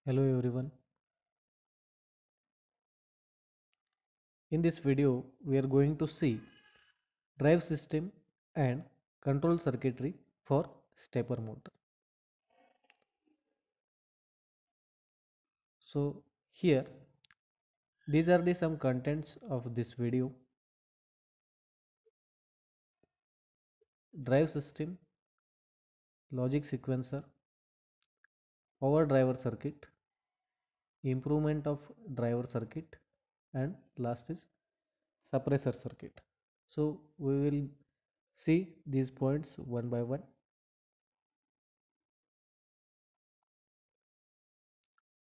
Hello everyone. In this video, we are going to see drive system and control circuitry for stepper motor. So here, these are the some contents of this video. Drive system, logic sequencer, power driver circuit, improvement of driver circuit, and last is suppressor circuit. So we will see these points one by one.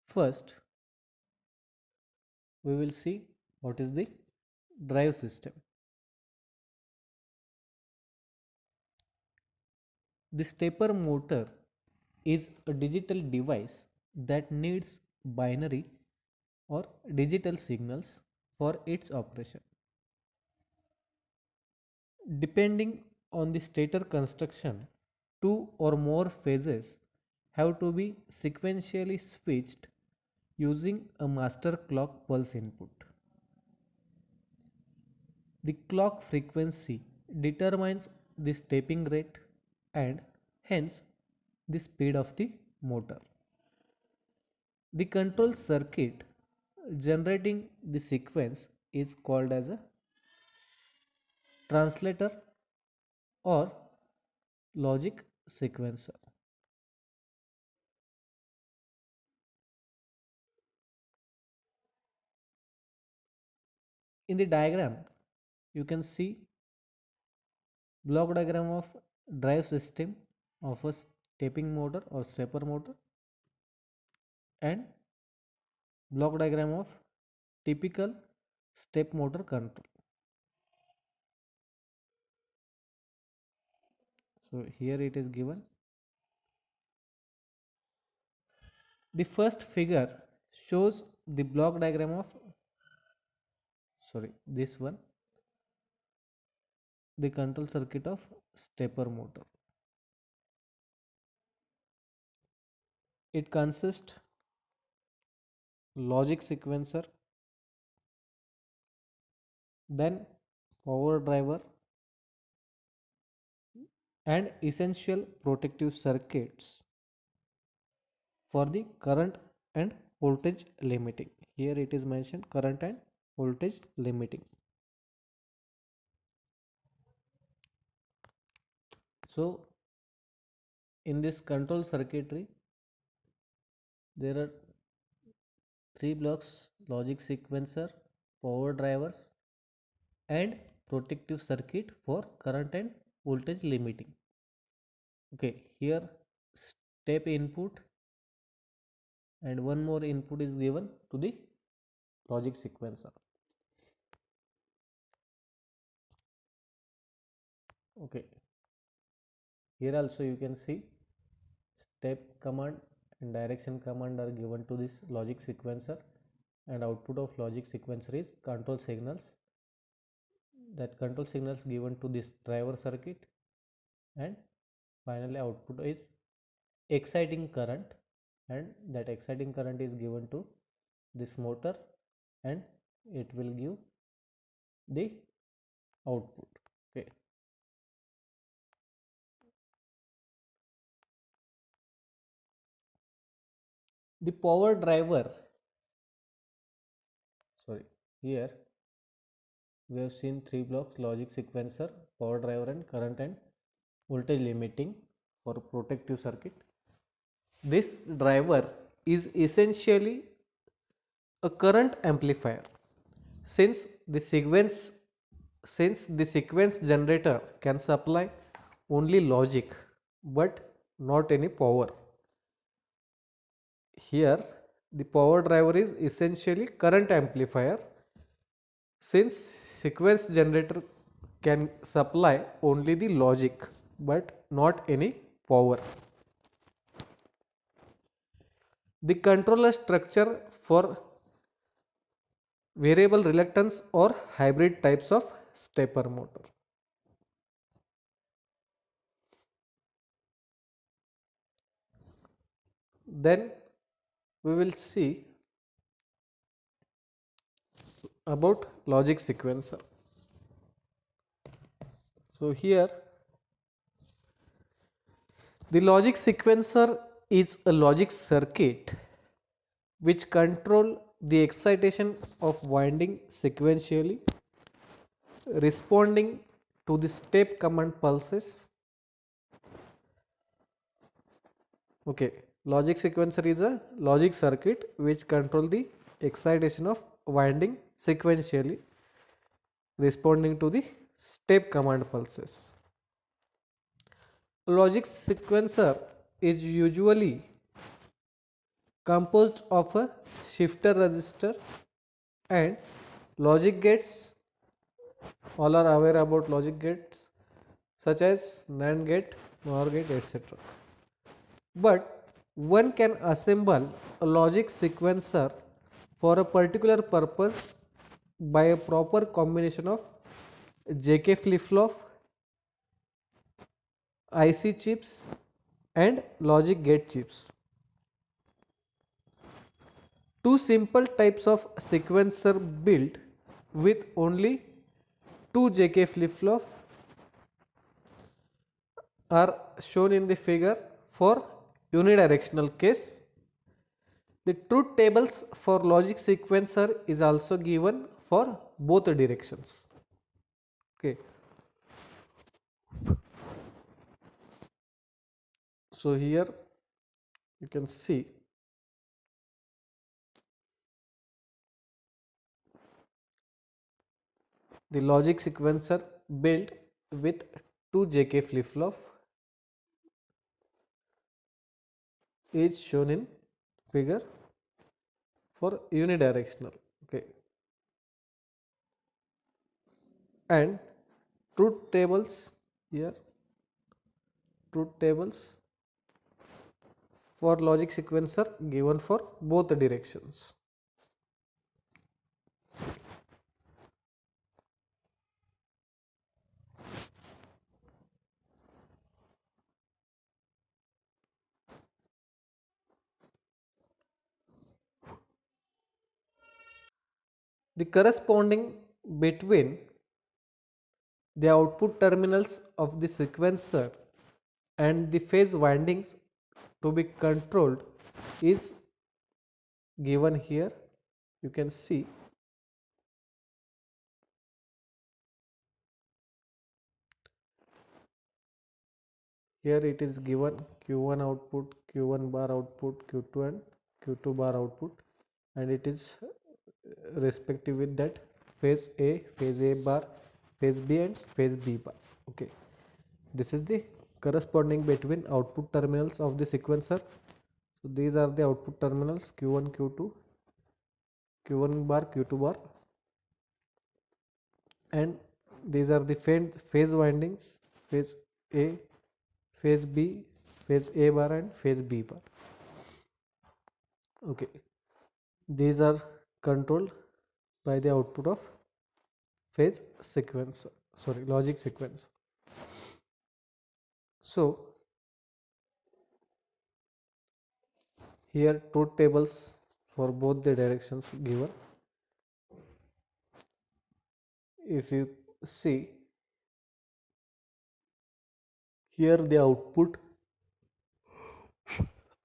First, we will see what is the drive system. The stepper motor is a digital device that needs binary or digital signals for its operation. Depending on the stator construction, two or more phases have to be sequentially switched using a master clock pulse input. The clock frequency determines the stepping rate and hence the speed of the motor. The control circuit generating the sequence is called as a translator or logic sequencer. In the diagram, you can see block diagram of drive system of a stepping motor or stepper motor and block diagram of typical step motor control. So here it is given. The first figure shows the block diagram of this one, the control circuit of stepper motor. It consists logic sequencer, then power driver and essential protective circuits for the current and voltage limiting. Here it is mentioned current and voltage limiting. So in this control circuitry there are three blocks: logic sequencer, power drivers and protective circuit for current and voltage limiting. Okay, here step input and one more input is given to the logic sequencer. Okay, here also you can see step command and direction command are given to this logic sequencer, and output of logic sequencer is control signals. That control signals given to this driver circuit, and finally output is exciting current, and that exciting current is given to this motor and it will give the output. Okay, the power driver, sorry, here we have seen three blocks: logic sequencer, power driver and current and voltage limiting for protective circuit. This driver is essentially a current amplifier, since the sequence generator can supply only logic but not any power. Here the power driver is essentially current amplifier, since sequence generator can supply only the logic but not any power. The controller structure for variable reluctance or hybrid types of stepper motor. Then we will see about logic sequencer. So here the logic sequencer is a logic circuit which control the excitation of winding sequentially, responding to the step command pulses. Okay, logic sequencer is a logic circuit which control the excitation of winding sequentially, responding to the step command pulses. Logic sequencer is usually composed of a shifter resistor and logic gates. All are aware about logic gates such as NAND gate, NOR gate, etc. But one can assemble a logic sequencer for a particular purpose by a proper combination of JK flip-flop, IC chips and logic gate chips. Two simple types of sequencer built with only two JK flip-flop are shown in the figure for unidirectional case. The truth tables for logic sequencer is also given for both directions. Okay. So here you can see the logic sequencer built with two JK flip-flop is shown in figure for unidirectional. Okay. And truth tables here, truth tables for logic sequencer given for both the directions. The corresponding between the output terminals of the sequencer and the phase windings to be controlled is given here. You can see here it is given Q1 output, Q1 bar output, Q2 and Q2 bar output, and it is respective with that phase A bar, phase B and phase B bar. Okay, this is the corresponding between output terminals of the sequencer. So these are the output terminals Q1, Q2, Q1 bar, Q2 bar, and these are the phase windings, phase A, phase B, phase A bar and phase B bar. Okay, these are controlled by the output of phase sequence, sorry, logic sequence. So here truth tables for both the directions given. If you see here the output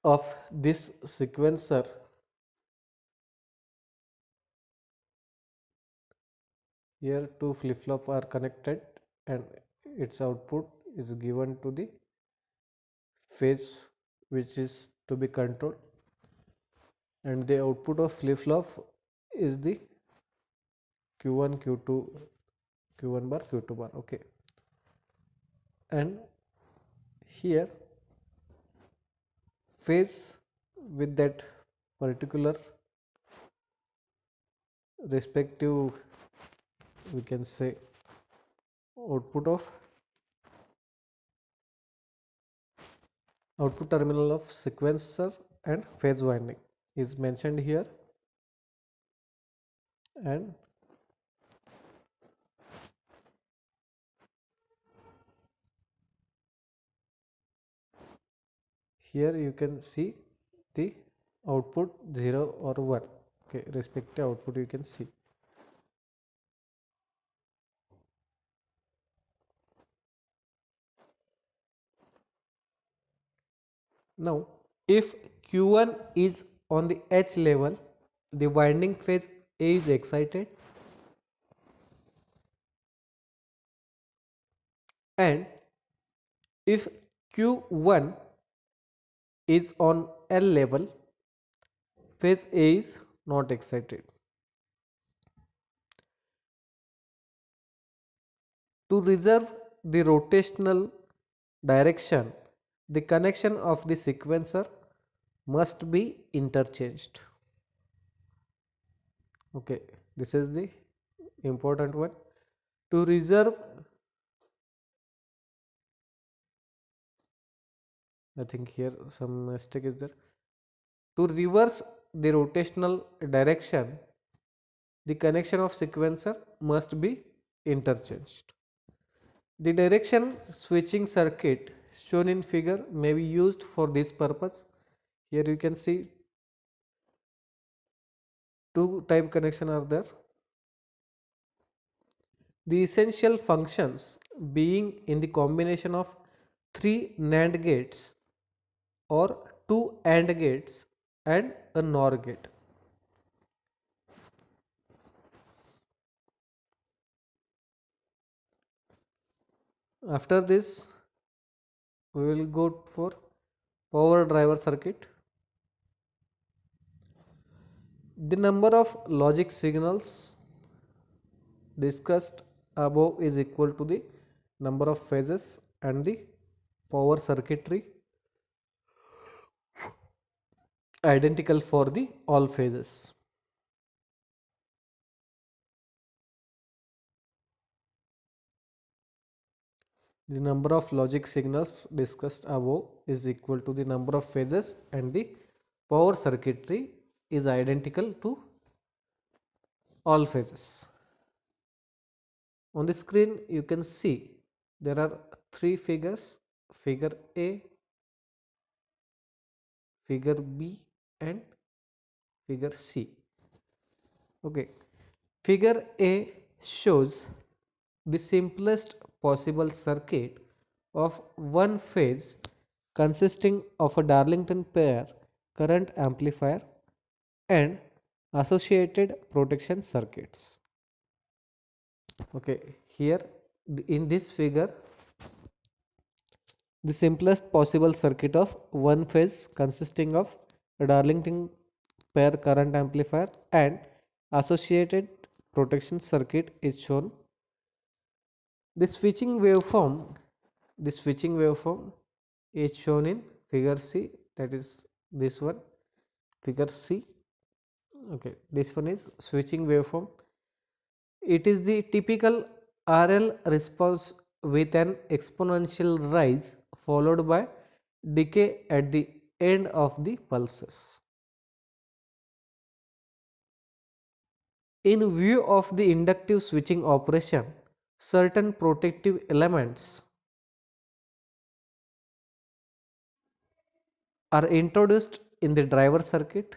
of this sequencer, here two flip-flop are connected and its output is given to the phase which is to be controlled, and the output of flip-flop is the Q1, Q2, Q1 bar, Q2 bar. Okay, and here phase with that particular respective, we can say, output terminal of sequencer and phase winding is mentioned here, and here you can see the output 0 or 1. Okay, respective output you can see. Now, if Q1 is on the H level, the winding phase A is excited, and if Q1 is on L level, phase A is not excited. To reserve the rotational direction, the connection of the sequencer must be interchanged. Okay, this is the important one. To reserve, I think here some mistake is there. To reverse the rotational direction, the connection of sequencer must be interchanged. The direction switching circuit shown in figure may be used for this purpose. Here you can see two type connection are there. The essential functions being in the combination of three NAND gates or two AND gates and a NOR gate. After this, we will go for power driver circuit. The number of logic signals discussed above is equal to the number of phases and the power circuitry identical for the all phases. The number of logic signals discussed above is equal to the number of phases and the power circuitry is identical to all phases. On the screen you can see there are three figures: figure A, figure B and figure C. Okay, figure A shows the simplest possible circuit of one phase consisting of a Darlington pair current amplifier and associated protection circuits. Okay, here in this figure, the simplest possible circuit of one phase consisting of a Darlington pair current amplifier and associated protection circuit is shown. The switching waveform, the switching waveform is shown in figure C, that is this one, figure C. Okay, this one is switching waveform. It is the typical RL response with an exponential rise followed by decay at the end of the pulses. In view of the inductive switching operation, certain protective elements are introduced in the driver circuit.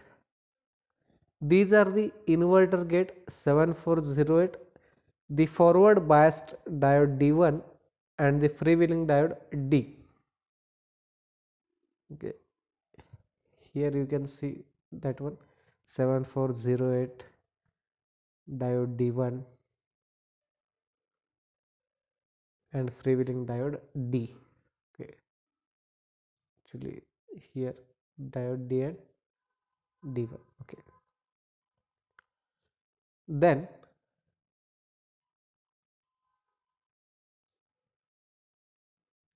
These are the inverter gate 7408, the forward biased diode D1 and the freewheeling diode D. Okay, here you can see that one 7408 diode D1 and freewheeling diode D. Okay, actually here diode D and D1. Okay, then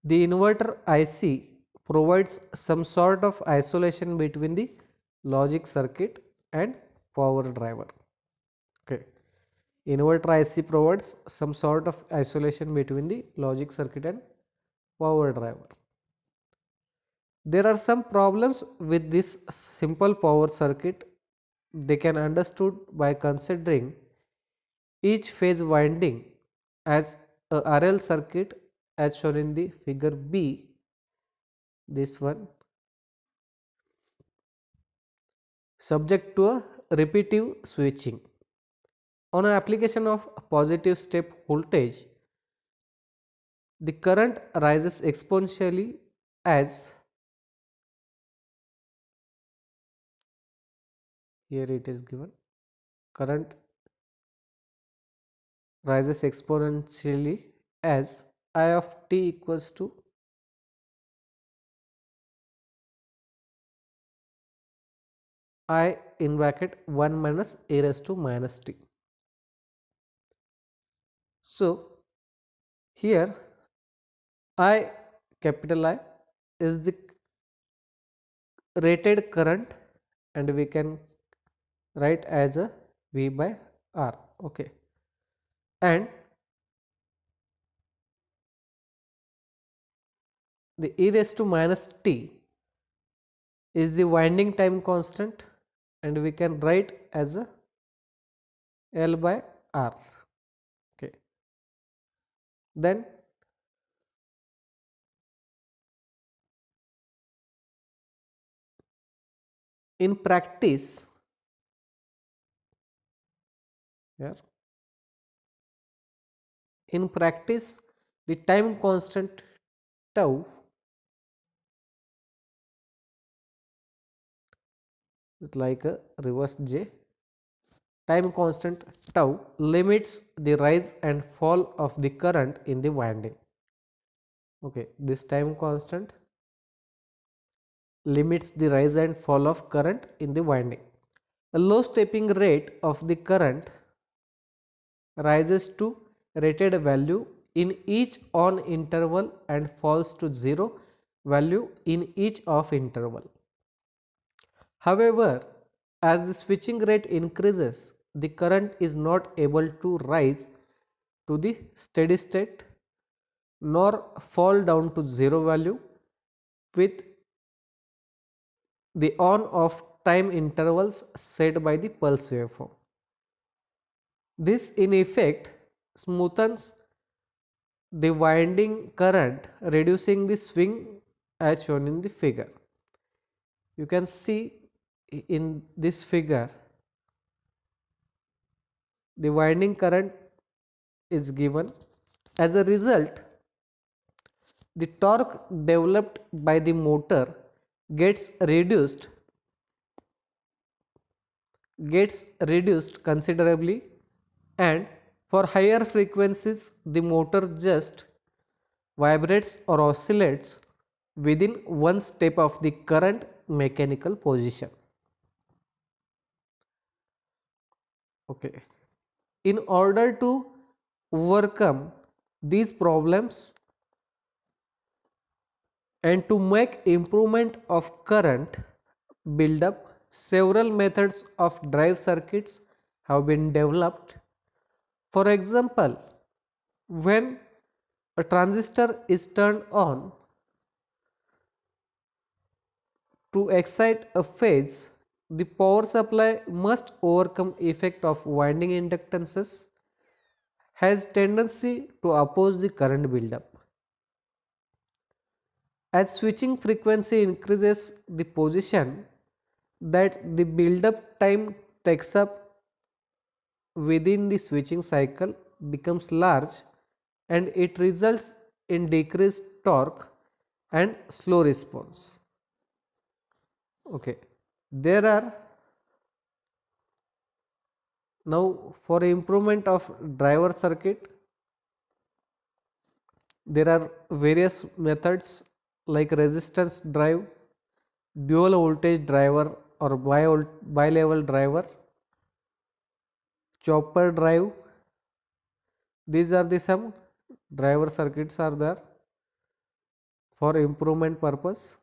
the inverter IC provides some sort of isolation between the logic circuit and power driver. Okay, inverter IC provides some sort of isolation between the logic circuit and power driver. There are some problems with this simple power circuit. They can understood by considering each phase winding as a RL circuit as shown in the figure B, this one, subject to a repetitive switching. On an application of positive step voltage, the current rises exponentially as here it is given current rises exponentially as I of t equals to I in bracket 1 minus e raised to minus t. So here I capital I is the rated current and we can write as a V by R. Okay. And the e raised to minus t is the winding time constant and we can write as a L by R. Okay. Then in practice here in practice the time constant tau is like a reverse J. Time constant tau limits the rise and fall of the current in the winding. Okay, this time constant limits the rise and fall of current in the winding. A low stepping rate of the current rises to rated value in each on interval and falls to 0 value in each off interval. However, as the switching rate increases, the current is not able to rise to the steady state nor fall down to 0 value with the on off time intervals set by the pulse waveform. This in effect smoothens the winding current, reducing the swing as shown in the figure. You can see in this figure the winding current is given. As a result, the torque developed by the motor gets reduced considerably, and for higher frequencies the motor just vibrates or oscillates within one step of the current mechanical position. Okay. In order to overcome these problems and to make improvement of current buildup, several methods of drive circuits have been developed. For example, when a transistor is turned on to excite a phase, the power supply must overcome effect of winding inductances has tendency to oppose the current buildup. As switching frequency increases, the position that the buildup time takes up within the switching cycle becomes large and it results in decreased torque and slow response. Okay, there are now for improvement of driver circuit there are various methods like resistance drive, dual voltage driver or bi-level driver, chopper drive. These are the some driver circuits are there for improvement purpose.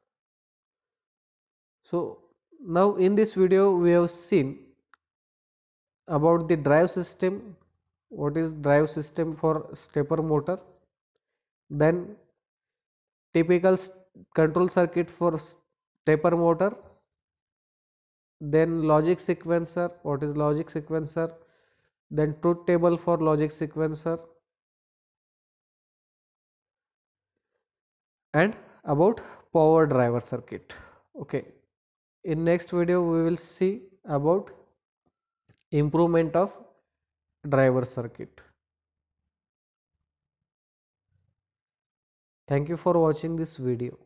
So now in this video we have seen about the drive system, what is drive system for stepper motor, then typical control circuit for stepper motor, then logic sequencer, what is logic sequencer, then truth table for logic sequencer, and about power driver circuit. Okay, in next video we will see about improvement of driver circuit. Thank you for watching this video.